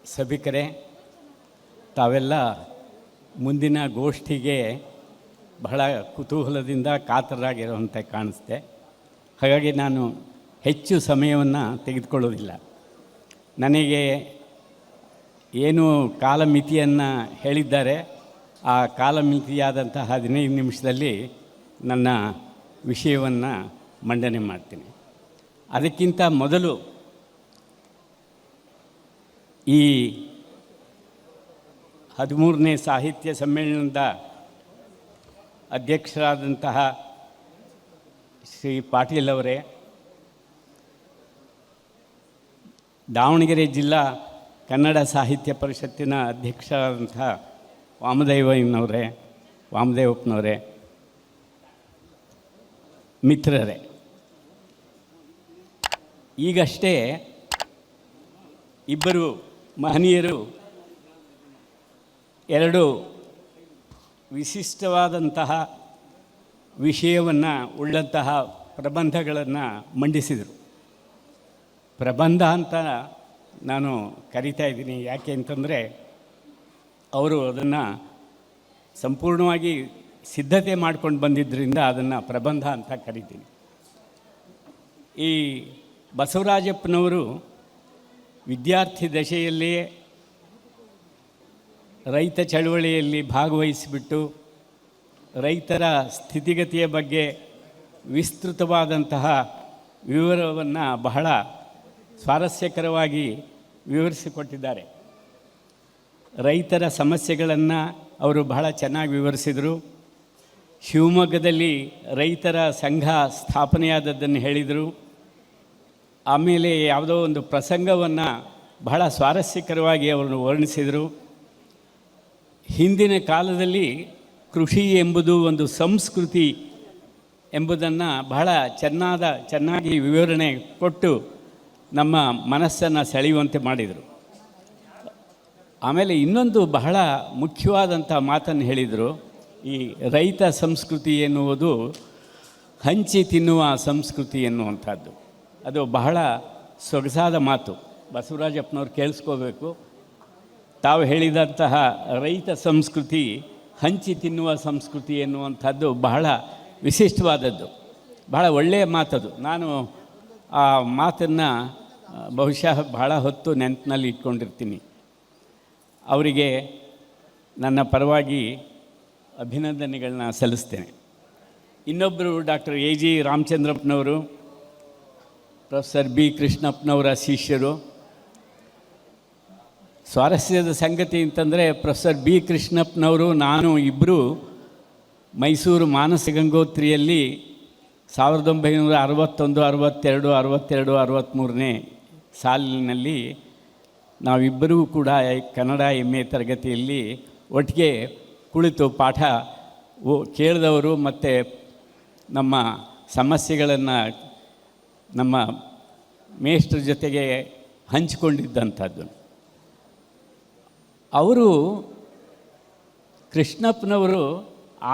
ಸಭಿಕರೇ, ತಾವೆಲ್ಲ ಮುಂದಿನ ಗೋಷ್ಠಿಗೆ ಬಹಳ ಕುತೂಹಲದಿಂದ ಕಾತರಾಗಿರುವಂತೆ ಕಾಣಿಸ್ತೆ. ಹಾಗಾಗಿ ನಾನು ಹೆಚ್ಚು ಸಮಯವನ್ನು ತೆಗೆದುಕೊಳ್ಳೋದಿಲ್ಲ. ನನಗೆ ಏನು ಕಾಲಮಿತಿಯನ್ನು ಹೇಳಿದ್ದಾರೆ, ಆ ಕಾಲಮಿತಿಯಾದಂಥ 15 ನಿಮಿಷದಲ್ಲಿ ನನ್ನ ವಿಷಯವನ್ನು ಮಂಡನೆ ಮಾಡ್ತೀನಿ. ಅದಕ್ಕಿಂತ ಮೊದಲು ಈ 13ನೇ ಸಾಹಿತ್ಯ ಸಮ್ಮೇಳನದ ಅಧ್ಯಕ್ಷರಾದಂತಹ ಶ್ರೀ ಪಾಟೀಲ್ ಅವರೇ, ದಾವಣಗೆರೆ ಜಿಲ್ಲಾ ಕನ್ನಡ ಸಾಹಿತ್ಯ ಪರಿಷತ್ತಿನ ಅಧ್ಯಕ್ಷರಾದಂತಹ ವಾಮದೇವಪ್ಪನವರೇ, ಮಿತ್ರರೇ, ಈಗಷ್ಟೇ ಇಬ್ಬರು ಮಹನೀಯರು 2 ವಿಶಿಷ್ಟವಾದಂತಹ ವಿಷಯವನ್ನು ಉಳ್ಳಂತಹ ಪ್ರಬಂಧಗಳನ್ನು ಮಂಡಿಸಿದರು. ಪ್ರಬಂಧ ಅಂತ ನಾನು ಕರಿತಾ ಇದ್ದೀನಿ, ಯಾಕೆ ಅಂತಂದರೆ ಅವರು ಅದನ್ನು ಸಂಪೂರ್ಣವಾಗಿ ಸಿದ್ಧತೆ ಮಾಡ್ಕೊಂಡು ಬಂದಿದ್ದರಿಂದ ಅದನ್ನು ಪ್ರಬಂಧ ಅಂತ ಕರಿತೀನಿ. ಈ ಬಸವರಾಜಪ್ಪನವರು ವಿದ್ಯಾರ್ಥಿ ದಶೆಯಲ್ಲಿಯೇ ರೈತ ಚಳವಳಿಯಲ್ಲಿ ಭಾಗವಹಿಸಿಬಿಟ್ಟು ರೈತರ ಸ್ಥಿತಿಗತಿಯ ಬಗ್ಗೆ ವಿಸ್ತೃತವಾದಂತಹ ವಿವರವನ್ನು ಬಹಳ ಸ್ವಾರಸ್ಯಕರವಾಗಿ ವಿವರಿಸಿಕೊಟ್ಟಿದ್ದಾರೆ. ರೈತರ ಸಮಸ್ಯೆಗಳನ್ನು ಅವರು ಬಹಳ ಚೆನ್ನಾಗಿ ವಿವರಿಸಿದರು. ಶಿವಮೊಗ್ಗದಲ್ಲಿ ರೈತರ ಸಂಘ ಸ್ಥಾಪನೆಯಾದದ್ದನ್ನು ಹೇಳಿದರು. ಆಮೇಲೆ ಯಾವುದೋ ಒಂದು ಪ್ರಸಂಗವನ್ನು ಬಹಳ ಸ್ವಾರಸ್ಯಕರವಾಗಿ ಅವರು ವರ್ಣಿಸಿದರು. ಹಿಂದಿನ ಕಾಲದಲ್ಲಿ ಕೃಷಿ ಎಂಬುದು ಒಂದು ಸಂಸ್ಕೃತಿ ಎಂಬುದನ್ನು ಬಹಳ ಚೆನ್ನಾಗಿ ವಿವರಣೆ ಕೊಟ್ಟು ನಮ್ಮ ಮನಸ್ಸನ್ನು ಸೆಳೆಯುವಂತೆ ಮಾಡಿದರು. ಆಮೇಲೆ ಇನ್ನೊಂದು ಬಹಳ ಮುಖ್ಯವಾದಂಥ ಮಾತನ್ನು ಹೇಳಿದರು. ಈ ರೈತ ಸಂಸ್ಕೃತಿ ಎನ್ನುವುದು ಹಂಚಿ ತಿನ್ನುವ ಸಂಸ್ಕೃತಿ ಎನ್ನುವಂಥದ್ದು. ಅದು ಬಹಳ ಸೊಗಸಾದ ಮಾತು. ಬಸವರಾಜಪ್ಪನವ್ರು ಕೇಳಿಸ್ಕೋಬೇಕು. ತಾವು ಹೇಳಿದಂತಹ ರೈತ ಸಂಸ್ಕೃತಿ ಹಂಚಿ ತಿನ್ನುವ ಸಂಸ್ಕೃತಿ ಎನ್ನುವಂಥದ್ದು ಬಹಳ ವಿಶಿಷ್ಟವಾದದ್ದು, ಬಹಳ ಒಳ್ಳೆಯ ಮಾತದು. ನಾನು ಆ ಮಾತನ್ನು ಬಹುಶಃ ಬಹಳ ಹೊತ್ತು ನೆನಪಿನಲ್ಲಿ ಇಟ್ಕೊಂಡಿರ್ತೀನಿ. ಅವರಿಗೆ ನನ್ನ ಪರವಾಗಿ ಅಭಿನಂದನೆಗಳನ್ನ ಸಲ್ಲಿಸ್ತೇನೆ. ಇನ್ನೊಬ್ಬರು ಡಾಕ್ಟರ್ ಎ ಜಿ ರಾಮಚಂದ್ರಪ್ಪನವರು, ಪ್ರೊಫೆಸರ್ ಬಿ ಕೃಷ್ಣಪ್ಪನವರ ಶಿಷ್ಯರು. ಸ್ವಾರಸ್ಯದ ಸಂಗತಿ ಅಂತಂದರೆ ಪ್ರೊಫೆಸರ್ ಬಿ ಕೃಷ್ಣಪ್ಪನವರು ನಾನು ಇಬ್ಬರು ಮೈಸೂರು ಮಾನಸ ಗಂಗೋತ್ರಿಯಲ್ಲಿ 1961, 62, 63ನೇ ಸಾಲಿನಲ್ಲಿ ನಾವಿಬ್ಬರೂ ಕೂಡ ಕನ್ನಡ MA ತರಗತಿಯಲ್ಲಿ ಒಟ್ಟಿಗೆ ಕುಳಿತು ಪಾಠ ಕೇಳಿದವರು ಮತ್ತು ನಮ್ಮ ಸಮಸ್ಯೆಗಳನ್ನು ನಮ್ಮ ಮೇಷ್ಟ್ರ ಜೊತೆಗೆ ಹಂಚಿಕೊಂಡಿದ್ದಂಥದ್ದು. ಅವರು ಕೃಷ್ಣಪ್ಪನವರು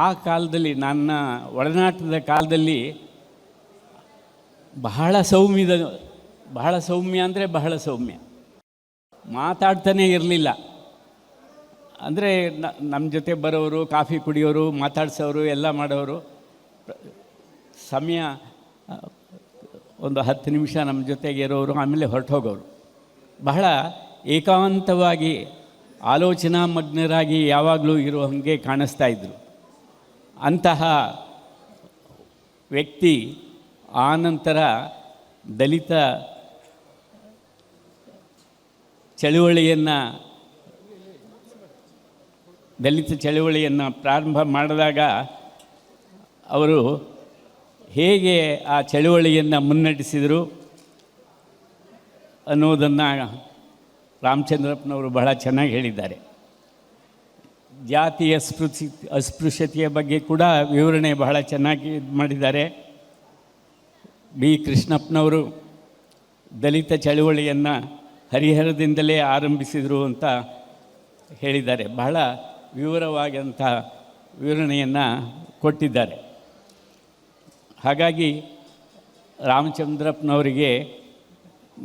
ಆ ಕಾಲದಲ್ಲಿ, ನನ್ನ ಒಡನಾಟದ ಕಾಲದಲ್ಲಿ ಬಹಳ ಸೌಮ್ಯ ಅಂದರೆ ಬಹಳ ಸೌಮ್ಯ, ಮಾತಾಡ್ತಾನೇ ಇರಲಿಲ್ಲ. ಅಂದರೆ ನಮ್ಮ ಜೊತೆ ಬರೋರು, ಕಾಫಿ ಕುಡಿಯೋರು, ಮಾತಾಡ್ಸೋರು, ಎಲ್ಲ ಮಾಡೋರು. ಸಮಯ ಒಂದು 10 ನಿಮಿಷ ನಮ್ಮ ಜೊತೆಗೆ ಇರೋರು, ಆಮೇಲೆ ಹೊರಟೋಗೋರು. ಬಹಳ ಏಕಾಂತವಾಗಿ ಆಲೋಚನಾ ಮಗ್ನರಾಗಿ ಯಾವಾಗಲೂ ಇರೋ ಹಾಗೆ ಕಾಣಿಸ್ತಾ ಇದ್ದರು. ಅಂತಹ ವ್ಯಕ್ತಿ ಆನಂತರ ದಲಿತ ಚಳುವಳಿಯನ್ನು ಪ್ರಾರಂಭ ಮಾಡಿದಾಗ ಅವರು ಹೇಗೆ ಆ ಚಳುವಳಿಯನ್ನು ಮುನ್ನಡೆಸಿದರು ಅನ್ನೋದನ್ನು ರಾಮಚಂದ್ರಪ್ಪನವರು ಬಹಳ ಚೆನ್ನಾಗಿ ಹೇಳಿದ್ದಾರೆ. ಜಾತಿ ಅಸ್ಪೃಶ್ಯತೆಯ ಬಗ್ಗೆ ಕೂಡ ವಿವರಣೆ ಬಹಳ ಚೆನ್ನಾಗಿ ಮಾಡಿದ್ದಾರೆ. ಬಿ ಕೃಷ್ಣಪ್ಪನವರು ದಲಿತ ಚಳುವಳಿಯನ್ನು ಹರಿಹರದಿಂದಲೇ ಆರಂಭಿಸಿದರು ಅಂತ ಹೇಳಿದ್ದಾರೆ. ಬಹಳ ವಿವರವಾದಂಥ ವಿವರಣೆಯನ್ನು ಕೊಟ್ಟಿದ್ದಾರೆ. ಹಾಗಾಗಿ ರಾಮಚಂದ್ರಪ್ಪನವರಿಗೆ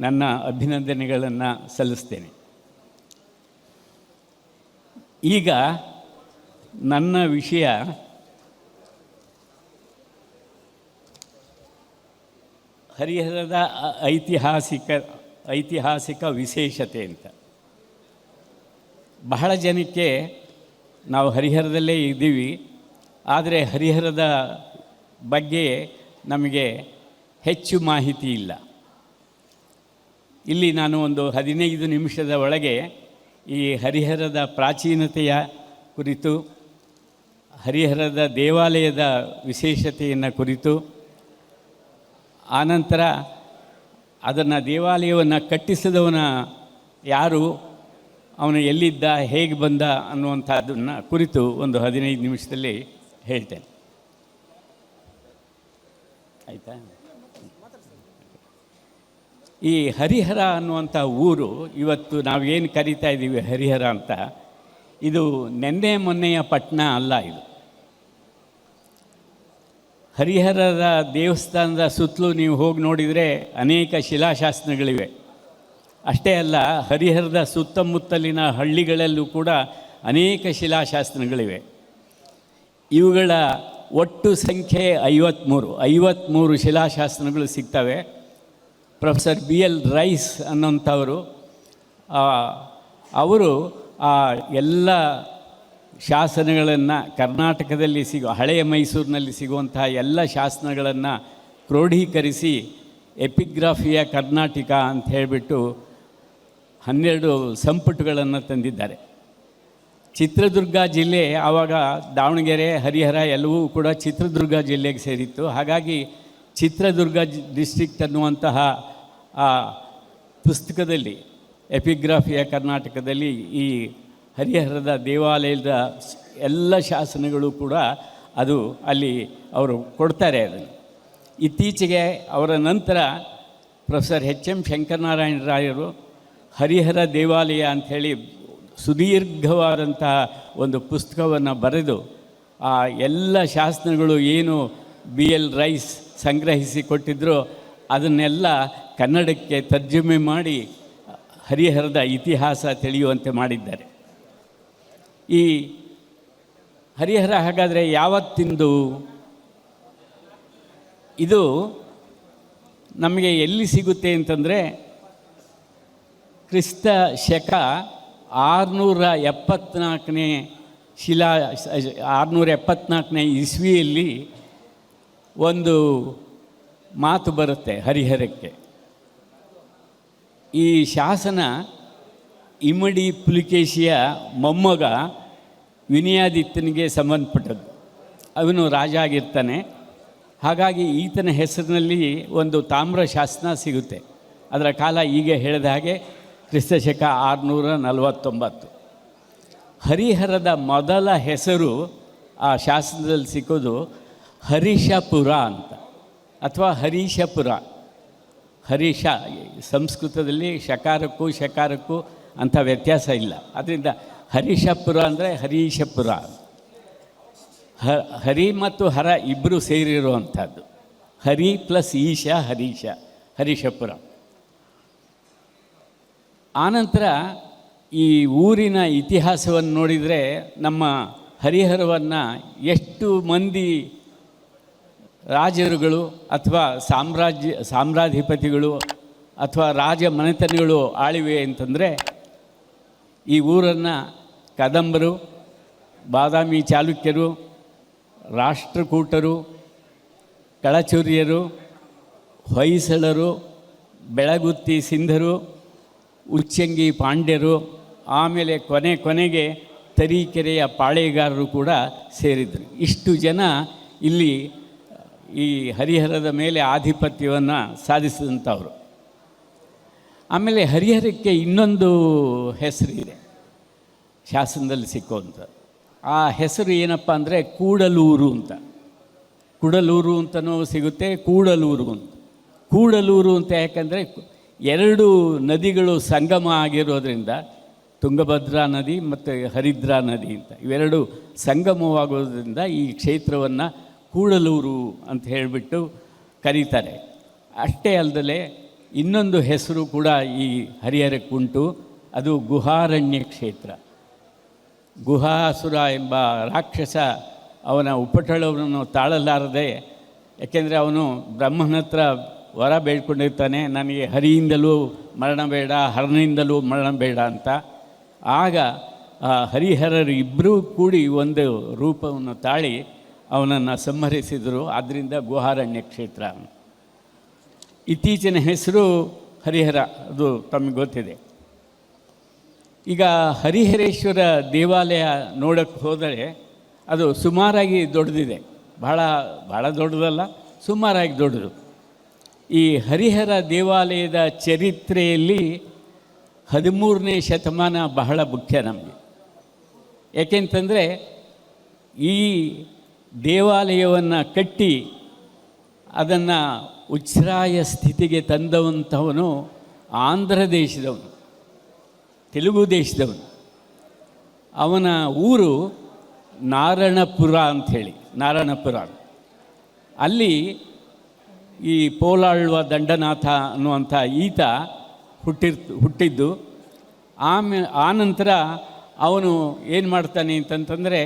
ನನ್ನ ಅಭಿನಂದನೆಗಳನ್ನು ಸಲ್ಲಿಸ್ತೇನೆ. ಈಗ ನನ್ನ ವಿಷಯ ಹರಿಹರದ ಐತಿಹಾಸಿಕ ವಿಶೇಷತೆ ಅಂತ. ಬಹಳ ಜನಕ್ಕೆ ನಾವು ಹರಿಹರದಲ್ಲೇ ಇದ್ದೀವಿ, ಆದರೆ ಹರಿಹರದ ಬಗ್ಗೆ ನಮಗೆ ಹೆಚ್ಚು ಮಾಹಿತಿ ಇಲ್ಲ. ಇಲ್ಲಿ ನಾನು ಒಂದು 15 ನಿಮಿಷದ ಒಳಗೆ ಈ ಹರಿಹರದ ಪ್ರಾಚೀನತೆಯ ಕುರಿತು, ಹರಿಹರದ ದೇವಾಲಯದ ವಿಶೇಷತೆಯನ್ನು ಕುರಿತು, ಆನಂತರ ಅದನ್ನು ದೇವಾಲಯವನ್ನು ಕಟ್ಟಿಸಿದವನ ಯಾರು, ಅವನು ಎಲ್ಲಿದ್ದ, ಹೇಗೆ ಬಂದ ಅನ್ನುವಂಥದ್ದನ್ನು ಕುರಿತು ಒಂದು 15 ನಿಮಿಷದಲ್ಲಿ ಹೇಳ್ತೇನೆ. ಆಯಿತಾ? ಈ ಹರಿಹರ ಅನ್ನುವಂಥ ಊರು ಇವತ್ತು ನಾವೇನು ಕರಿತಾ ಇದ್ದೀವಿ ಹರಿಹರ ಅಂತ, ಇದು ನೆನ್ನೆ ಮೊನ್ನೆಯ ಪಟ್ಟಣ ಅಲ್ಲ. ಇದು ಹರಿಹರದ ದೇವಸ್ಥಾನದ ಸುತ್ತಲೂ ನೀವು ಹೋಗಿ ನೋಡಿದರೆ ಅನೇಕ ಶಿಲಾಶಾಸನಗಳಿವೆ. ಅಷ್ಟೇ ಅಲ್ಲ, ಹರಿಹರದ ಸುತ್ತಮುತ್ತಲಿನ ಹಳ್ಳಿಗಳಲ್ಲೂ ಕೂಡ ಅನೇಕ ಶಿಲಾಶಾಸನಗಳಿವೆ. ಇವುಗಳ ಒಟ್ಟು ಸಂಖ್ಯೆ 53 ಶಿಲಾಶಾಸನಗಳು ಸಿಗ್ತವೆ. ಪ್ರೊಫೆಸರ್ BL ರೈಸ್ ಅನ್ನೋಂಥವರು ಅವರು ಆ ಎಲ್ಲ ಶಾಸನಗಳನ್ನು ಕರ್ನಾಟಕದಲ್ಲಿ ಹಳೆಯ ಮೈಸೂರಿನಲ್ಲಿ ಸಿಗುವಂತಹ ಎಲ್ಲ ಶಾಸನಗಳನ್ನು ಕ್ರೋಢೀಕರಿಸಿ ಎಪಿಗ್ರಾಫಿಯ ಕರ್ನಾಟಕ ಅಂತ ಹೇಳಿಬಿಟ್ಟು 12 ಸಂಪುಟಗಳನ್ನು ತಂದಿದ್ದಾರೆ. ಚಿತ್ರದುರ್ಗ ಜಿಲ್ಲೆ, ಆವಾಗ ದಾವಣಗೆರೆ, ಹರಿಹರ ಎಲ್ಲವೂ ಕೂಡ ಚಿತ್ರದುರ್ಗ ಜಿಲ್ಲೆಗೆ ಸೇರಿತ್ತು. ಹಾಗಾಗಿ ಚಿತ್ರದುರ್ಗ ಡಿಸ್ಟ್ರಿಕ್ಟ್ ಅನ್ನುವಂತಹ ಆ ಪುಸ್ತಕದಲ್ಲಿ, ಎಪಿಗ್ರಾಫಿಯ ಕರ್ನಾಟಕದಲ್ಲಿ ಈ ಹರಿಹರದ ದೇವಾಲಯದ ಎಲ್ಲ ಶಾಸನಗಳು ಕೂಡ ಅದು ಅಲ್ಲಿ ಅವರು ಕೊಡ್ತಾರೆ. ಅದನ್ನು ಇತ್ತೀಚೆಗೆ ಅವರ ನಂತರ ಪ್ರೊಫೆಸರ್ HM ಶಂಕರನಾರಾಯಣ ರಾಯರು ಹರಿಹರ ದೇವಾಲಯ ಅಂಥೇಳಿ ಸುದೀರ್ಘವಾದಂತಹ ಒಂದು ಪುಸ್ತಕವನ್ನು ಬರೆದು ಆ ಎಲ್ಲ ಶಾಸನಗಳು ಏನು BL ರೈಸ್ ಸಂಗ್ರಹಿಸಿ ಕೊಟ್ಟಿದ್ದರು ಅದನ್ನೆಲ್ಲ ಕನ್ನಡಕ್ಕೆ ತರ್ಜುಮೆ ಮಾಡಿ ಹರಿಹರದ ಇತಿಹಾಸ ತಿಳಿಯುವಂತೆ ಮಾಡಿದ್ದಾರೆ. ಈ ಹರಿಹರ ಹಾಗಾದರೆ ಯಾವತ್ತಿಂದು? ಇದು ನಮಗೆ ಎಲ್ಲಿ ಸಿಗುತ್ತೆ ಅಂತಂದರೆ, ಕ್ರಿಸ್ತ ಶಕ 674ನೇ 674ನೇ ಇಸ್ವಿಯಲ್ಲಿ ಒಂದು ಮಾತು ಬರುತ್ತೆ ಹರಿಹರಕ್ಕೆ. ಈ ಶಾಸನ ಇಮ್ಮಡಿ ಪುಲಿಕೇಶಿಯ ಮೊಮ್ಮಗ ವಿನಯಾದಿತ್ಯನಿಗೆ ಸಂಬಂಧಪಟ್ಟದ್ದು. ಅವನು ರಾಜ ಆಗಿರ್ತಾನೆ. ಹಾಗಾಗಿ ಈತನ ಹೆಸರಿನಲ್ಲಿ ಒಂದು ತಾಮ್ರ ಶಾಸನ ಸಿಗುತ್ತೆ. ಅದರ ಕಾಲ ಈಗ ಹೇಳಿದ ಹಾಗೆ ಕ್ರಿಸ್ತಶಕ 649. ಹರಿಹರದ ಮೊದಲ ಹೆಸರು ಆ ಶಾಸನದಲ್ಲಿ ಸಿಕ್ಕೋದು ಹರೀಶಪುರ ಅಂತ, ಅಥವಾ ಹರೀಶಪುರ. ಹರೀಶ ಸಂಸ್ಕೃತದಲ್ಲಿ ಶಕಾರಕ್ಕೂ ಅಂಥ ವ್ಯತ್ಯಾಸ ಇಲ್ಲ. ಅದರಿಂದ ಹರೀಶಪುರ ಅಂದರೆ ಹರೀಶಪುರ. ಹರಿ ಮತ್ತು ಹರ ಇಬ್ಬರು ಸೇರಿರುವಂಥದ್ದು. ಹರಿ ಪ್ಲಸ್ ಈಶ, ಹರೀಶಪುರ. ಆನಂತರ ಈ ಊರಿನ ಇತಿಹಾಸವನ್ನು ನೋಡಿದರೆ ನಮ್ಮ ಹರಿಹರವನ್ನು ಎಷ್ಟು ಮಂದಿ ರಾಜರುಗಳು ಅಥವಾ ಸಾಮ್ರಾಧಿಪತಿಗಳು ಅಥವಾ ರಾಜ ಮನೆತನಗಳು ಆಳಿವೆ ಅಂತಂದರೆ, ಈ ಊರನ್ನು ಕದಂಬರು, ಬಾದಾಮಿ ಚಾಲುಕ್ಯರು, ರಾಷ್ಟ್ರಕೂಟರು, ಕಳಚೂರ್ಯರು, ಹೊಯ್ಸಳರು, ಬೆಳಗುತ್ತಿ ಸಿಂಧರು, ಉಚ್ಚಂಗಿ ಪಾಂಡ್ಯರು, ಆಮೇಲೆ ಕೊನೆಗೆ ತರೀಕೆರೆಯ ಪಾಳೆಗಾರರು ಕೂಡ ಸೇರಿದರು. ಇಷ್ಟು ಜನ ಇಲ್ಲಿ ಈ ಹರಿಹರದ ಮೇಲೆ ಆಧಿಪತ್ಯವನ್ನು ಸಾಧಿಸಿದಂಥವರು. ಆಮೇಲೆ ಹರಿಹರಕ್ಕೆ ಇನ್ನೊಂದು ಹೆಸರಿದೆ ಶಾಸನದಲ್ಲಿ ಸಿಕ್ಕುವಂಥ. ಆ ಹೆಸರು ಏನಪ್ಪ ಅಂದರೆ ಕೂಡಲೂರು ಅಂತ. ಕುಡಲೂರು ಅಂತಲೂ ಸಿಗುತ್ತೆ, ಕೂಡಲೂರು ಅಂತ ಯಾಕಂದರೆ 2 ನದಿಗಳು ಸಂಗಮ ಆಗಿರೋದ್ರಿಂದ, ತುಂಗಭದ್ರಾ ನದಿ ಮತ್ತು ಹರಿದ್ರಾ ನದಿ ಅಂತ ಇವೆರಡು ಸಂಗಮವಾಗೋದ್ರಿಂದ ಈ ಕ್ಷೇತ್ರವನ್ನು ಕೂಡಲೂರು ಅಂತ ಹೇಳಿಬಿಟ್ಟು ಕರೀತಾರೆ. ಅಷ್ಟೇ ಅಲ್ಲದೆ ಇನ್ನೊಂದು ಹೆಸರು ಕೂಡ ಈ ಹರಿಹರಕ್ಕುಂಟು, ಅದು ಗುಹಾರಣ್ಯ ಕ್ಷೇತ್ರ. ಗುಹಾಸುರ ಎಂಬ ರಾಕ್ಷಸ ಅವನ ಉಪಟಳವನ್ನು ತಾಳಲಾರದೆ, ಯಾಕೆಂದರೆ ಅವನು ಬ್ರಹ್ಮನ ಹತ್ರ ವರ ಬೇಡ್ಕೊಂಡಿರ್ತಾನೆ, ನನಗೆ ಹರಿಯಿಂದಲೂ ಮರಣ ಬೇಡ, ಹರನಿಂದಲೂ ಮರಣ ಬೇಡ ಅಂತ. ಆಗ ಹರಿಹರರು ಇಬ್ಬರೂ ಕೂಡಿ ಒಂದು ರೂಪವನ್ನು ತಾಳಿ ಅವನನ್ನು ಸಂಹರಿಸಿದರು. ಆದ್ದರಿಂದ ಗುಹಾರಣ್ಯ ಕ್ಷೇತ್ರ. ಇತ್ತೀಚಿನ ಹೆಸರು ಹರಿಹರ, ಅದು ತಮಗೆ ಗೊತ್ತಿದೆ. ಈಗ ಹರಿಹರೇಶ್ವರ ದೇವಾಲಯ ನೋಡೋಕ್ಕೆ ಹೋದರೆ ಅದು ಸುಮಾರಾಗಿ ದೊಡ್ಡದಿದೆ, ಭಾಳ ದೊಡ್ಡದಲ್ಲ, ಸುಮಾರಾಗಿ ದೊಡ್ಡದು. ಈ ಹರಿಹರ ದೇವಾಲಯದ ಚರಿತ್ರೆಯಲ್ಲಿ 13ನೇ ಶತಮಾನ ಬಹಳ ಮುಖ್ಯ ನಮಗೆ. ಏಕೆಂತಂದರೆ ಈ ದೇವಾಲಯವನ್ನು ಕಟ್ಟಿ ಅದನ್ನು ಉಚ್ಛ್ರಾಯ ಸ್ಥಿತಿಗೆ ತಂದವಂಥವನು ಆಂಧ್ರ ದೇಶದವನು, ತೆಲುಗು ದೇಶದವನು. ಅವನ ಊರು ನಾರಾಯಣಪುರ ಅಂಥೇಳಿ, ನಾರಾಯಣಪುರ. ಅಲ್ಲಿ ಈ ಪೋಲಾಳ್ವ ದಂಡನಾಥ ಅನ್ನುವಂಥ ಈತ ಹುಟ್ಟಿದ್ದು. ಆನಂತರ ಅವನು ಏನು ಮಾಡ್ತಾನೆ ಅಂತಂತಂದರೆ,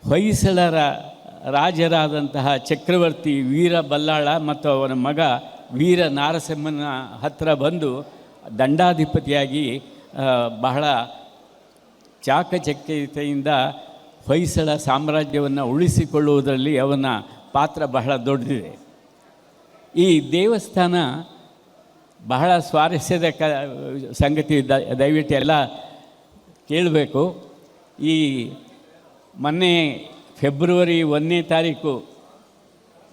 ಹೊಯ್ಸಳರ ರಾಜರಾದಂತಹ ಚಕ್ರವರ್ತಿ ವೀರ ಬಲ್ಲಾಳ ಮತ್ತು ಅವನ ಮಗ ವೀರ ನಾರಸಿಂಹನ ಹತ್ತಿರ ಬಂದು ದಂಡಾಧಿಪತಿಯಾಗಿ ಬಹಳ ಚಾಕಚಕ್ಯತೆಯಿಂದ ಹೊಯ್ಸಳ ಸಾಮ್ರಾಜ್ಯವನ್ನು ಉಳಿಸಿಕೊಳ್ಳುವುದರಲ್ಲಿ ಅವನ ಪಾತ್ರ ಬಹಳ ದೊಡ್ಡದಿದೆ. ಈ ದೇವಸ್ಥಾನ ಬಹಳ ಸ್ವಾರಸ್ಯದ ಸಂಗತಿ, ದಯವಿಟ್ಟು ಎಲ್ಲ ಕೇಳಬೇಕು. ಈ ಮೊನ್ನೆ ಫೆಬ್ರವರಿ 1ನೇ ತಾರೀಕು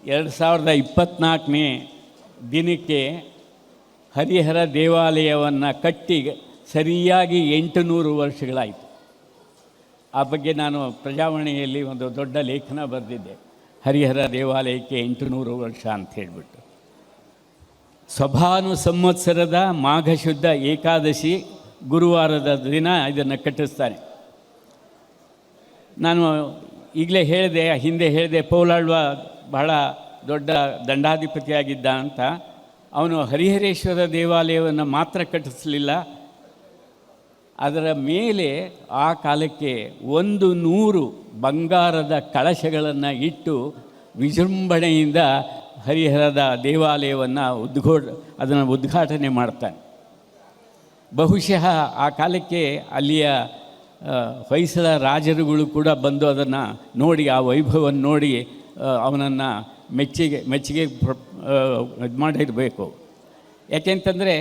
2024ನೇ ದಿನಕ್ಕೆ ಹರಿಹರ ದೇವಾಲಯವನ್ನು ಕಟ್ಟಿ ಸರಿಯಾಗಿ 800 ವರ್ಷಗಳಾಯಿತು. ಆ ಬಗ್ಗೆ ನಾನು ಪ್ರಜಾವಾಣಿಯಲ್ಲಿ ಒಂದು ದೊಡ್ಡ ಲೇಖನ ಬರೆದಿದ್ದೆ, ಹರಿಹರ ದೇವಾಲಯಕ್ಕೆ 800 ವರ್ಷ ಅಂತ ಹೇಳಿಬಿಟ್ಟು. ಸಭಾನು ಸಂವತ್ಸರದ ಮಾಘ ಶುದ್ಧ ಏಕಾದಶಿ ಗುರುವಾರದ ದಿನ ಇದನ್ನು ಕಟ್ಟಿಸ್ತಾನೆ. ನಾನು ಈಗಲೇ ಹಿಂದೆ ಹೇಳಿದೆ ಪೋಲಾಳ್ವ ಬಹಳ ದೊಡ್ಡ ದಂಡಾಧಿಪತಿಯಾಗಿದ್ದ ಅಂತ. ಅವನು ಹರಿಹರೇಶ್ವರ ದೇವಾಲಯವನ್ನು ಮಾತ್ರ ಕಟ್ಟಿಸಲಿಲ್ಲ, ಅದರ ಮೇಲೆ ಆ ಕಾಲಕ್ಕೆ 100 ಬಂಗಾರದ ಕಳಶಗಳನ್ನು ಇಟ್ಟು ವಿಜೃಂಭಣೆಯಿಂದ ಹರಿಹರದ ದೇವಾಲಯವನ್ನು ಅದನ್ನು ಉದ್ಘಾಟನೆ ಮಾಡ್ತಾನೆ. ಬಹುಶಃ ಆ ಕಾಲಕ್ಕೆ ಅಲ್ಲಿಯ ಹೊಯ್ಸಳ ರಾಜರುಗಳು ಕೂಡ ಬಂದು ಅದನ್ನು ನೋಡಿ, ಆ ವೈಭವವನ್ನು ನೋಡಿ ಅವನನ್ನು ಮೆಚ್ಚುಗೆ ಇದು ಮಾಡಿರಬೇಕು. ಯಾಕೆಂತಂದರೆ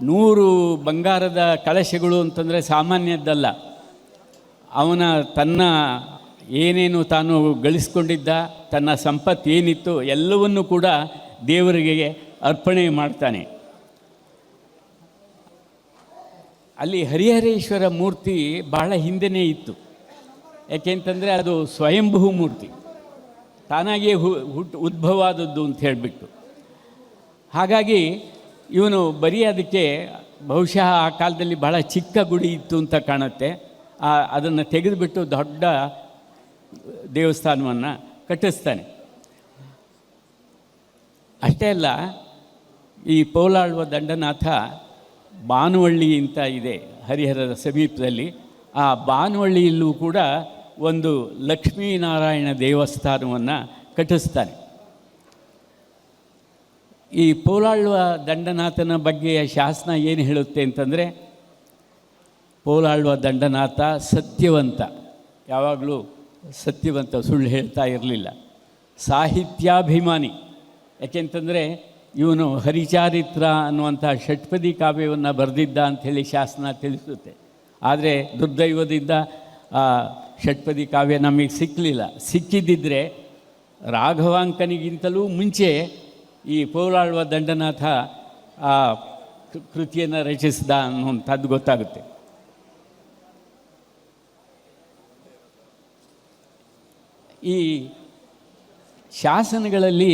100 ಬಂಗಾರದ ಕಳಶಗಳು ಅಂತಂದರೆ ಸಾಮಾನ್ಯದ್ದಲ್ಲ. ಅವನ ತನ್ನ ಏನೇನು ತಾನು ಗಳಿಸ್ಕೊಂಡಿದ್ದ, ತನ್ನ ಸಂಪತ್ತು ಏನಿತ್ತು ಎಲ್ಲವನ್ನೂ ಕೂಡ ದೇವರಿಗೆ ಅರ್ಪಣೆ ಮಾಡ್ತಾನೆ. ಅಲ್ಲಿ ಹರಿಹರೇಶ್ವರ ಮೂರ್ತಿ ಬಹಳ ಹಿಂದೆಯೇ ಇತ್ತು. ಯಾಕೆಂತಂದರೆ ಅದು ಸ್ವಯಂಭೂ ಮೂರ್ತಿ, ತಾನಾಗಿಯೇ ಉದ್ಭವ ಆದದ್ದು ಅಂತ ಹೇಳಿಬಿಟ್ಟು. ಹಾಗಾಗಿ ಇವನು ಬರೀ ಅದಕ್ಕೆ ಬಹುಶಃ ಆ ಕಾಲದಲ್ಲಿ ಬಹಳ ಚಿಕ್ಕ ಗುಡಿ ಇತ್ತು ಅಂತ ಕಾಣುತ್ತೆ. ಅದನ್ನು ತೆಗೆದುಬಿಟ್ಟು ದೊಡ್ಡ ದೇವಸ್ಥಾನವನ್ನು ಕಟ್ಟಿಸ್ತಾನೆ. ಅಷ್ಟೇ ಅಲ್ಲ, ಈ ಪೋಲಾಳ್ವ ದಂಡನಾಥ ಬಾನುವಳ್ಳಿ ಅಂತ ಇದೆ ಹರಿಹರದ ಸಮೀಪದಲ್ಲಿ. ಆ ಬಾನುವಳ್ಳಿಯಲ್ಲೂ ಕೂಡ ಒಂದು ಲಕ್ಷ್ಮೀನಾರಾಯಣ ದೇವಸ್ಥಾನವನ್ನು ಕಟ್ಟಿಸ್ತಾನೆ. ಈ ಪೋಲಾಳ್ವ ದಂಡನಾಥನ ಬಗ್ಗೆ ಶಾಸನ ಏನು ಹೇಳುತ್ತೆ ಅಂತಂದರೆ, ಪೋಲಾಳ್ವ ದಂಡನಾಥ ಸತ್ಯವಂತ, ಯಾವಾಗಲೂ ಸತ್ಯವಂತ, ಸುಳ್ಳು ಹೇಳ್ತಾ ಇರಲಿಲ್ಲ. ಸಾಹಿತ್ಯಾಭಿಮಾನಿ, ಯಾಕೆಂತಂದರೆ ಇವನು ಹರಿಚಾರಿತ್ರ ಅನ್ನುವಂಥ ಷಟ್ಪದಿ ಕಾವ್ಯವನ್ನು ಬರೆದಿದ್ದ ಅಂಥೇಳಿ ಶಾಸನ ತಿಳಿಸುತ್ತೆ. ಆದರೆ ದುರ್ದೈವದಿಂದ ಆ ಷಟ್ಪದಿ ಕಾವ್ಯ ನಮಗೆ ಸಿಕ್ಕಲಿಲ್ಲ. ಸಿಕ್ಕಿದ್ದಿದ್ದರೆ ರಾಘವಾಂಕನಿಗಿಂತಲೂ ಮುಂಚೆ ಈ ಪೋಲಾಳ್ವ ದಂಡನಾಥ ಆ ಕೃತಿಯನ್ನು ರಚಿಸಿದ ಅನ್ನುವಂಥದ್ದು ಗೊತ್ತಾಗುತ್ತೆ. ಈ ಶಾಸನಗಳಲ್ಲಿ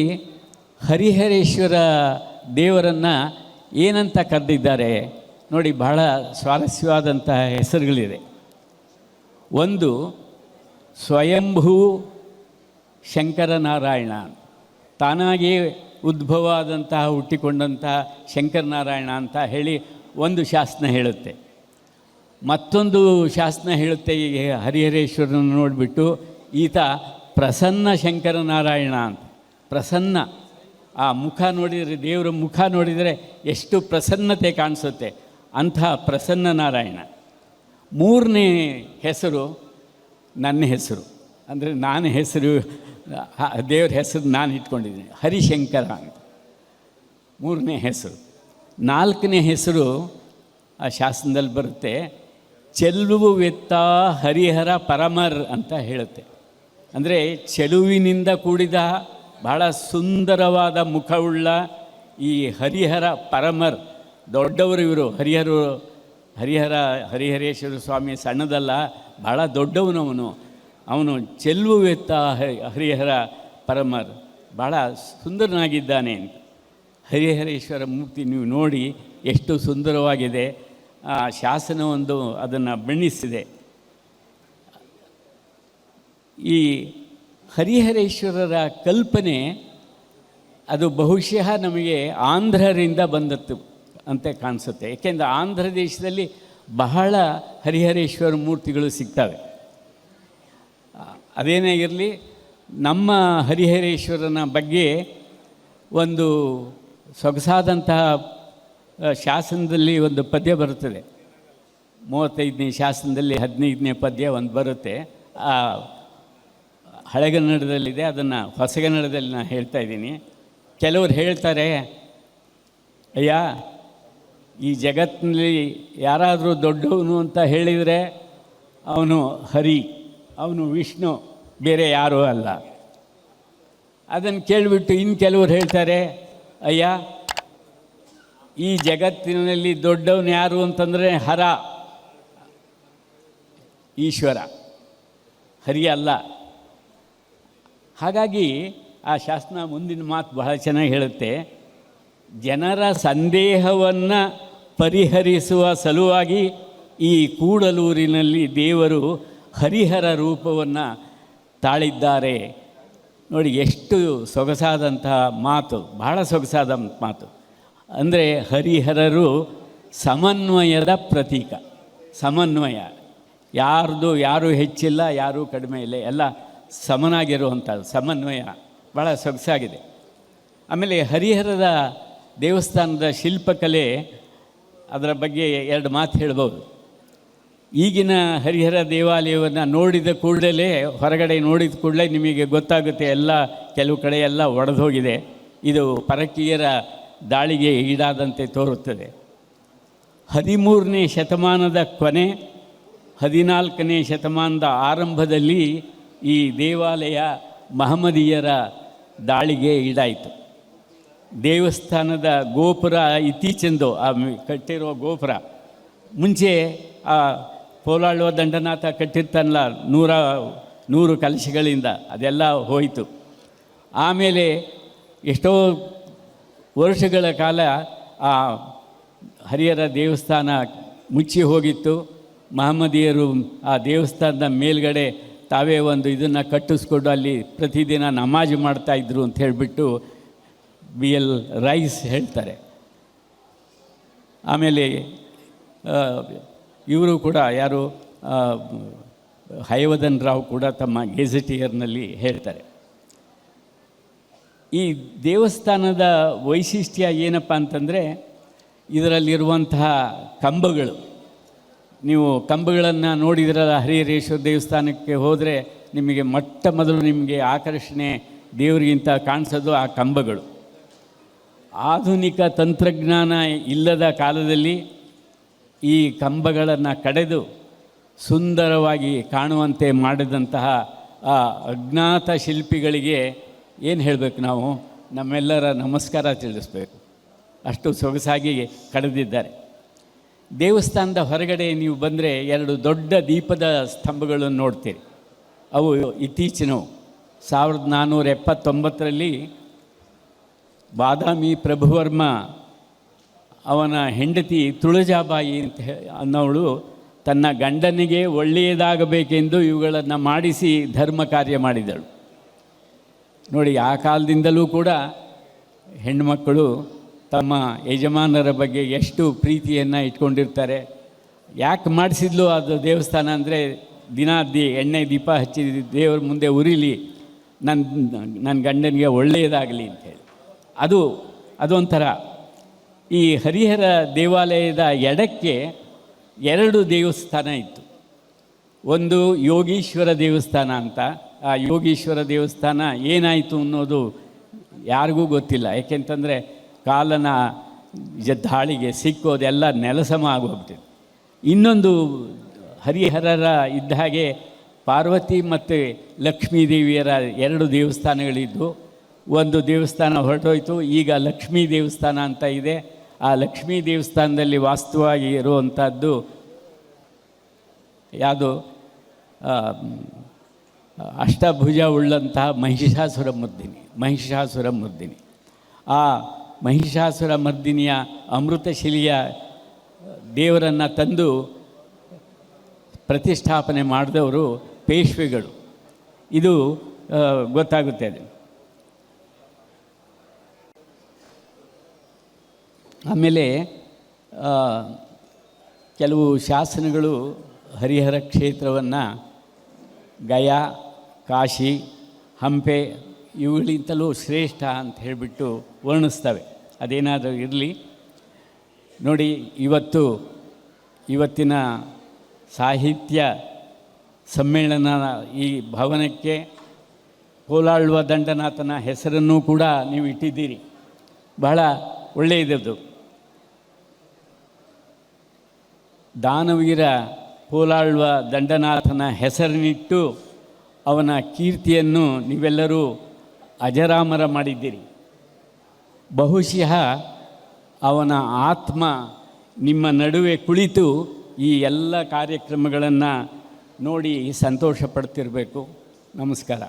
ಹರಿಹರೇಶ್ವರ ದೇವರನ್ನು ಏನಂತ ಕರೆದಿದ್ದಾರೆ ನೋಡಿ, ಬಹಳ ಸ್ವಾರಸ್ಯವಾದಂತಹ ಹೆಸರುಗಳಿದೆ. ಒಂದು ಸ್ವಯಂಭೂ ಶಂಕರನಾರಾಯಣ, ತಾನಾಗಿಯೇ ಉದ್ಭವ ಆದಂತಹ ಹುಟ್ಟಿಕೊಂಡಂತಹ ಶಂಕರನಾರಾಯಣ ಅಂತ ಹೇಳಿ ಒಂದು ಶಾಸನ ಹೇಳುತ್ತೆ. ಮತ್ತೊಂದು ಶಾಸನ ಹೇಳುತ್ತೆ, ಈ ಹರಿಹರೇಶ್ವರನ ನೋಡಿಬಿಟ್ಟು ಈತ ಪ್ರಸನ್ನ ಶಂಕರನಾರಾಯಣ ಅಂತ. ಪ್ರಸನ್ನ, ಆ ಮುಖ ನೋಡಿದರೆ, ದೇವರ ಮುಖ ನೋಡಿದರೆ ಎಷ್ಟು ಪ್ರಸನ್ನತೆ ಕಾಣಿಸುತ್ತೆ, ಅಂಥ ಪ್ರಸನ್ನ ನಾರಾಯಣ. ಮೂರನೇ ಹೆಸರು ನನ್ನ ಹೆಸರು, ಅಂದರೆ ನಾನು ಹೆಸರು, ದೇವ್ರ ಹೆಸರು ನಾನು ಇಟ್ಕೊಂಡಿದ್ದೀನಿ, ಹರಿಶಂಕರ ಅಂತ ಮೂರನೇ ಹೆಸರು. ನಾಲ್ಕನೇ ಹೆಸರು ಆ ಶಾಸನದಲ್ಲಿ ಬರುತ್ತೆ, ಚೆಲುವೆತ್ತ ಹರಿಹರ ಪರಮರ್ ಅಂತ ಹೇಳುತ್ತೆ. ಅಂದರೆ ಚೆಲುವಿನಿಂದ ಕೂಡಿದ ಬಹಳ ಸುಂದರವಾದ ಮುಖವುಳ್ಳ ಈ ಹರಿಹರ ಪರಮರ್, ದೊಡ್ಡವರು ಇವರು. ಹರಿಹರೇಶ್ವರ ಸ್ವಾಮಿ ಸಣ್ಣದಲ್ಲ, ಬಹಳ ದೊಡ್ಡವನು ಅವನು ಚೆಲುವೆತ್ತ ಹರಿಹರ ಪರಮರ್, ಬಹಳ ಸುಂದರನಾಗಿದ್ದಾನೆ ಅಂತ. ಹರಿಹರೇಶ್ವರ ಮೂರ್ತಿ ನೀವು ನೋಡಿ ಎಷ್ಟು ಸುಂದರವಾಗಿದೆ. ಆ ಶಾಸನವೊಂದು ಅದನ್ನು ಬಣ್ಣಿಸಿದೆ. ಈ ಹರಿಹರೇಶ್ವರರ ಕಲ್ಪನೆ ಅದು ಬಹುಶಃ ನಮಗೆ ಆಂಧ್ರರಿಂದ ಬಂದದ್ದು ಅಂತ ಕಾಣಿಸುತ್ತೆ. ಏಕೆಂದರೆ ಆಂಧ್ರ ದೇಶದಲ್ಲಿ ಬಹಳ ಹರಿಹರೇಶ್ವರ ಮೂರ್ತಿಗಳು ಸಿಗ್ತವೆ. ಅದೇನೇ ಇರಲಿ, ನಮ್ಮ ಹರಿಹರೇಶ್ವರನ ಬಗ್ಗೆ ಒಂದು ಸೊಗಸಾದಂತಹ ಶಾಸನದಲ್ಲಿ ಒಂದು ಪದ್ಯ ಬರುತ್ತದೆ. 35ನೇ ಶಾಸನದಲ್ಲಿ 15ನೇ ಪದ್ಯ ಒಂದು ಬರುತ್ತೆ. ಆ ಹಳೆಗನ್ನಡದಲ್ಲಿದೆ, ಅದನ್ನು ಹೊಸಗನ್ನಡದಲ್ಲಿ ನಾನು ಹೇಳ್ತಾ ಇದ್ದೀನಿ. ಕೆಲವರು ಹೇಳ್ತಾರೆ, ಅಯ್ಯ ಈ ಜಗತ್ತಿನಲ್ಲಿ ಯಾರಾದರೂ ದೊಡ್ಡವನು ಅಂತ ಹೇಳಿದರೆ ಅವನು ಹರಿ, ಅವನು ವಿಷ್ಣು, ಬೇರೆ ಯಾರೂ ಅಲ್ಲ. ಅದನ್ನು ಕೇಳಿಬಿಟ್ಟು ಇನ್ನು ಕೆಲವರು ಹೇಳ್ತಾರೆ, ಅಯ್ಯ ಈ ಜಗತ್ತಿನಲ್ಲಿ ದೊಡ್ಡವನು ಯಾರು ಅಂತಂದರೆ ಹರ, ಈಶ್ವರ, ಹರಿ ಅಲ್ಲ. ಹಾಗಾಗಿ ಆ ಶಾಸನ ಮುಂದಿನ ಮಾತು ಬಹಳ ಚೆನ್ನಾಗಿ ಹೇಳುತ್ತೆ, ಜನರ ಸಂದೇಹವನ್ನು ಪರಿಹರಿಸುವ ಸಲುವಾಗಿ ಈ ಕೂಡಲೂರಿನಲ್ಲಿ ದೇವರು ಹರಿಹರ ರೂಪವನ್ನು ತಾಳಿದ್ದಾರೆ. ನೋಡಿ ಎಷ್ಟು ಸೊಗಸಾದಂತಹ ಮಾತು, ಬಹಳ ಸೊಗಸಾದ ಮಾತು. ಅಂದರೆ ಹರಿಹರರು ಸಮನ್ವಯದ ಪ್ರತೀಕ. ಸಮನ್ವಯ, ಯಾರು ಹೆಚ್ಚಿಲ್ಲ, ಯಾರೂ ಕಡಿಮೆ ಇಲ್ಲ, ಎಲ್ಲ ಸಮನಾಗಿರುವಂಥದ್ದು ಸಮನ್ವಯ, ಭಾಳ ಸೊಗಸಾಗಿದೆ. ಆಮೇಲೆ ಹರಿಹರದ ದೇವಸ್ಥಾನದ ಶಿಲ್ಪಕಲೆ, ಅದರ ಬಗ್ಗೆ ಎರಡು ಮಾತು ಹೇಳ್ಬೋದು. ಈಗಿನ ಹರಿಹರ ದೇವಾಲಯವನ್ನು ನೋಡಿದ ಕೂಡಲೇ, ಹೊರಗಡೆ ನೋಡಿದ ಕೂಡಲೇ ನಿಮಗೆ ಗೊತ್ತಾಗುತ್ತೆ, ಎಲ್ಲ ಕೆಲವು ಕಡೆ ಎಲ್ಲ ಒಡೆದು ಹೋಗಿದೆ, ಇದು ಪರಕೀಯರ ದಾಳಿಗೆ ಈಡಾದಂತೆ ತೋರುತ್ತದೆ. 13ನೇ ಶತಮಾನದ ಕೊನೆ, 14ನೇ ಶತಮಾನದ ಆರಂಭದಲ್ಲಿ ಈ ದೇವಾಲಯ ಮಹಮ್ಮದೀಯರ ದಾಳಿಗೆ ಈಡಾಯಿತು. ದೇವಸ್ಥಾನದ ಗೋಪುರ ಇತ್ತೀಚೆಂದು ಆ ಕಟ್ಟಿರುವ ಗೋಪುರ, ಮುಂಚೆ ಆ ಪೋಲಾಳುವ ದಂಡನಾಥ ಕಟ್ಟಿರ್ತಾನಲ್ಲ 100 ಕಲಶಗಳಿಂದ, ಅದೆಲ್ಲ ಹೋಯಿತು. ಆಮೇಲೆ ಎಷ್ಟೋ ವರ್ಷಗಳ ಕಾಲ ಆ ಹರಿಹರ ದೇವಸ್ಥಾನ ಮುಚ್ಚಿ ಹೋಗಿತ್ತು. ಮಹಮ್ಮದೀಯರು ಆ ದೇವಸ್ಥಾನದ ಮೇಲ್ಗಡೆ ತಾವೇ ಒಂದು ಇದನ್ನು ಕಟ್ಟಿಸ್ಕೊಂಡು ಅಲ್ಲಿ ಪ್ರತಿದಿನ ನಮಾಜ್ ಮಾಡ್ತಾಯಿದ್ರು ಅಂತ ಹೇಳಿಬಿಟ್ಟು BL ರೈಸ್ ಹೇಳ್ತಾರೆ. ಆಮೇಲೆ ಇವರು ಕೂಡ ಯಾರು ಹಯವರ್ಧನ್ ರಾವ್ ಕೂಡ ತಮ್ಮ ಗೆಜೆಟಿಯರ್ನಲ್ಲಿ ಹೇಳ್ತಾರೆ. ಈ ದೇವಸ್ಥಾನದ ವೈಶಿಷ್ಟ್ಯ ಏನಪ್ಪ ಅಂತಂದರೆ, ಇದರಲ್ಲಿರುವಂತಹ ಕಂಬಗಳು, ನೀವು ಕಂಬಗಳನ್ನು ನೋಡಿದ್ರಲ್ಲ, ಹರಿಹರೇಶ್ವರ ದೇವಸ್ಥಾನಕ್ಕೆ ಹೋದರೆ ನಿಮಗೆ ಮೊಟ್ಟ ಮೊದಲು ನಿಮಗೆ ಆಕರ್ಷಣೆ ದೇವರಿಗಿಂತ ಕಾಣಿಸೋದು ಆ ಕಂಬಗಳು. ಆಧುನಿಕ ತಂತ್ರಜ್ಞಾನ ಇಲ್ಲದ ಕಾಲದಲ್ಲಿ ಈ ಕಂಬಗಳನ್ನು ಕಡೆದು ಸುಂದರವಾಗಿ ಕಾಣುವಂತೆ ಮಾಡಿದಂತಹ ಆ ಅಜ್ಞಾತ ಶಿಲ್ಪಿಗಳಿಗೆ ಏನು ಹೇಳಬೇಕು, ನಾವು ನಮ್ಮೆಲ್ಲರ ನಮಸ್ಕಾರ ತಿಳಿಸ್ಬೇಕು. ಅಷ್ಟು ಸೊಗಸಾಗಿ ಕಳೆದಿದ್ದಾರೆ. ದೇವಸ್ಥಾನದ ಹೊರಗಡೆ ನೀವು ಬಂದರೆ 2 ದೊಡ್ಡ ದೀಪದ ಸ್ತಂಭಗಳನ್ನು ನೋಡ್ತೀರಿ. ಅವು ಇತ್ತೀಚಿನವು. 1479ರಲ್ಲಿ ಬಾದಾಮಿ ಪ್ರಭುವರ್ಮ ಅವನ ಹೆಂಡತಿ ತುಳಜಾಬಾಯಿ ಅಂತ ಅನ್ನೋಳು ತನ್ನ ಗಂಡನಿಗೆ ಒಳ್ಳೆಯದಾಗಬೇಕೆಂದು ಇವುಗಳನ್ನು ಮಾಡಿಸಿ ಧರ್ಮ ಕಾರ್ಯ ಮಾಡಿದಳು. ನೋಡಿ, ಆ ಕಾಲದಿಂದಲೂ ಕೂಡ ಹೆಣ್ಣುಮಕ್ಕಳು ತಮ್ಮ ಯಜಮಾನರ ಬಗ್ಗೆ ಎಷ್ಟು ಪ್ರೀತಿಯನ್ನು ಇಟ್ಕೊಂಡಿರ್ತಾರೆ. ಯಾಕೆ ಮಾಡಿಸಿದ್ಲು ಅದು ದೇವಸ್ಥಾನ ಅಂದರೆ ದಿನ ಎಣ್ಣೆ ದೀಪ ಹಚ್ಚಿ ದೇವ್ರ ಮುಂದೆ ಉರಿಲಿ, ನನ್ನ ಗಂಡನಿಗೆ ಒಳ್ಳೆಯದಾಗಲಿ ಅಂಥೇಳಿ. ಅದೊಂಥರ. ಈ ಹರಿಹರ ದೇವಾಲಯದ ಎಡಕ್ಕೆ 2 ದೇವಸ್ಥಾನ ಇತ್ತು. ಒಂದು ಯೋಗೀಶ್ವರ ದೇವಸ್ಥಾನ ಅಂತ. ಆ ಯೋಗೀಶ್ವರ ದೇವಸ್ಥಾನ ಏನಾಯಿತು ಅನ್ನೋದು ಯಾರಿಗೂ ಗೊತ್ತಿಲ್ಲ. ಏಕೆಂತಂದರೆ ಕಾಲನ ದಾಳಿಗೆ ಸಿಕ್ಕೋದೆಲ್ಲ ನೆಲಸಮ ಆಗೋಗ್ಬಿಟ್ಟಿದೆ. ಇನ್ನೊಂದು ಹರಿಹರರ ಇದ್ದ ಹಾಗೆ ಪಾರ್ವತಿ ಮತ್ತು ಲಕ್ಷ್ಮೀ ದೇವಿಯರ 2 ದೇವಸ್ಥಾನಗಳಿದ್ದು, ಒಂದು ದೇವಸ್ಥಾನ ಹೊರಟೋಯ್ತು. ಈಗ ಲಕ್ಷ್ಮೀ ದೇವಸ್ಥಾನ ಅಂತ ಇದೆ. ಆ ಲಕ್ಷ್ಮೀ ದೇವಸ್ಥಾನದಲ್ಲಿ ವಾಸ್ತವವಾಗಿ ಇರುವಂಥದ್ದು ಯಾವುದು, ಅಷ್ಟಭುಜ ಉಳ್ಳಂತಹ ಮಹಿಷಾಸುರ ಮರ್ದಿನಿ. ಆ ಮಹಿಷಾಸುರ ಮರ್ದಿನಿಯ ಅಮೃತಶಿಲೆಯ ದೇವರನ್ನು ತಂದು ಪ್ರತಿಷ್ಠಾಪನೆ ಮಾಡಿದವರು ಪೇಶ್ವೆಗಳು. ಇದು ಗೊತ್ತಾಗುತ್ತೆ. ಅದು ಆಮೇಲೆ ಕೆಲವು ಶಾಸನಗಳು ಹರಿಹರ ಕ್ಷೇತ್ರವನ್ನು ಗಯಾ, ಕಾಶಿ, ಹಂಪೆ ಇವುಗಳಿಂತಲೂ ಶ್ರೇಷ್ಠ ಅಂತ ಹೇಳಿಬಿಟ್ಟು ವರ್ಣಿಸ್ತವೆ. ಅದೇನಾದರೂ ಇರಲಿ. ನೋಡಿ, ಇವತ್ತಿನ ಸಾಹಿತ್ಯ ಸಮ್ಮೇಳನ ಈ ಭವನಕ್ಕೆ ಪೋಲಾಳುವ ದಂಡನಾಥನ ಹೆಸರನ್ನು ಕೂಡ ನೀವು ಇಟ್ಟಿದ್ದೀರಿ. ಬಹಳ ಒಳ್ಳೆಯದು. ದಾನವೀರ ಪೋಲಾಳುವ ದಂಡನಾಥನ ಹೆಸರನ್ನಿಟ್ಟು ಅವನ ಕೀರ್ತಿಯನ್ನು ನೀವೆಲ್ಲರೂ ಅಜರಾಮರ ಮಾಡಿದ್ದೀರಿ. ಬಹುಶಃ ಅವನ ಆತ್ಮ ನಿಮ್ಮ ನಡುವೆ ಕುಳಿತು ಈ ಎಲ್ಲ ಕಾರ್ಯಕ್ರಮಗಳನ್ನು ನೋಡಿ ಸಂತೋಷ ಪಡ್ತಿರಬೇಕು. ನಮಸ್ಕಾರ.